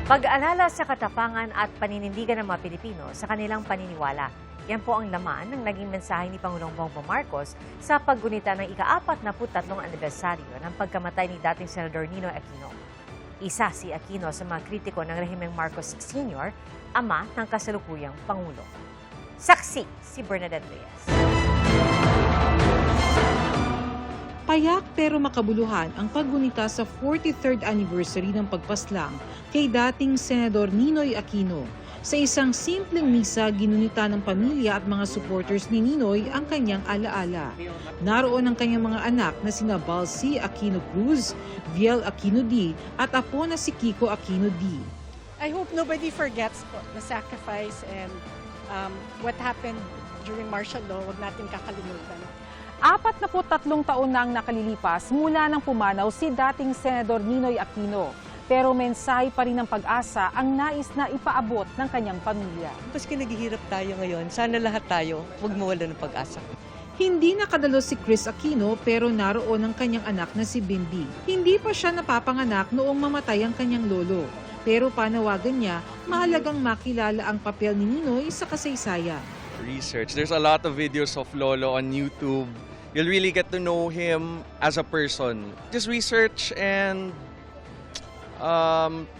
Pag-alala sa katapangan at paninindigan ng mga Pilipino sa kanilang paniniwala. Yan po ang laman ng naging mensahe ni Pangulong Bongbong Marcos sa paggunita ng ika-43 anibersaryo ng pagkamatay ni dating Senador Ninoy Aquino. Isa si Aquino sa mga kritiko ng rehimeng Marcos Sr., ama ng kasalukuyang Pangulo. Saksi si Bernadette Reyes. Payak pero makabuluhan ang paggunita sa 43rd anniversary ng pagpaslang kay dating Senador Ninoy Aquino. Sa isang simpleng misa, ginunita ng pamilya at mga supporters ni Ninoy ang kanyang alaala. Naroon ang kanyang mga anak na sina Balsi Aquino Cruz, Viel Aquino D. at apo na si Kiko Aquino D. I hope nobody forgets the sacrifice and what happened during martial law. Huwag natin kakalimutan. 43 taon na ang nakalilipas mula nang pumanaw si dating Senador Ninoy Aquino. Pero mensahe pa rin ng pag-asa ang nais na ipaabot ng kanyang pamilya. Maski naghihirap tayo ngayon, sana lahat tayo huwag mawala ng pag-asa. Hindi nakadalo si Chris Aquino pero naroon ang kanyang anak na si Bimbi. Hindi pa siya napapanganak noong mamatay ang kanyang lolo. Pero panawagan niya, mahalagang makilala ang papel ni Ninoy sa kasaysayan. Research. There's a lot of videos of Lolo on YouTube. You'll really get to know him as a person. Just research and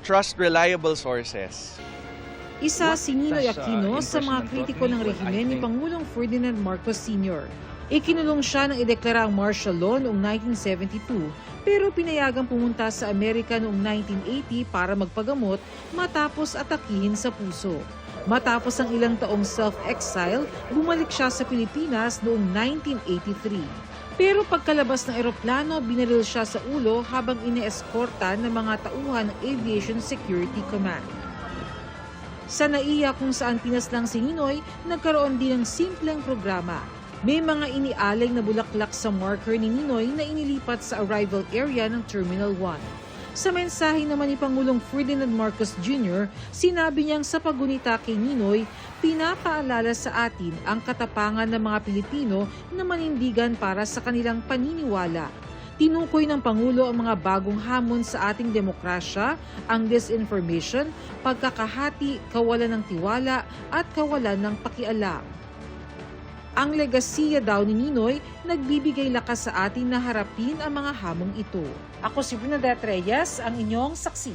trust reliable sources. Isa si Ninoy Aquino sa mga kritiko ng rehimen ni Pangulong Ferdinand Marcos Sr. Ikinulong siya nang ideklara ang martial law noong 1972 pero pinayagang pumunta sa Amerika noong 1980 para magpagamot matapos atakihin sa puso. Matapos ang ilang taong self-exile, bumalik siya sa Pilipinas noong 1983. Pero pagkalabas ng eroplano, binaril siya sa ulo habang ine-eskorta ng mga tauhan ng Aviation Security Command. Sa NAIA kung saan pinaslang si Ninoy, nagkaroon din ng simpleng programa. May mga inialay na bulaklak sa marker ni Ninoy na inilipat sa arrival area ng Terminal 1. Sa mensahe naman ni Pangulong Ferdinand Marcos Jr., sinabi niyang sa paggunita kay Ninoy, pinapaalala sa atin ang katapangan ng mga Pilipino na manindigan para sa kanilang paniniwala. Tinukoy ng Pangulo ang mga bagong hamon sa ating demokrasya, ang disinformation, pagkakahati, kawalan ng tiwala at kawalan ng pakialam. Ang legasiya daw ni Ninoy nagbibigay lakas sa atin na harapin ang mga hamong ito. Ako si Bernadette Reyes, ang inyong saksi.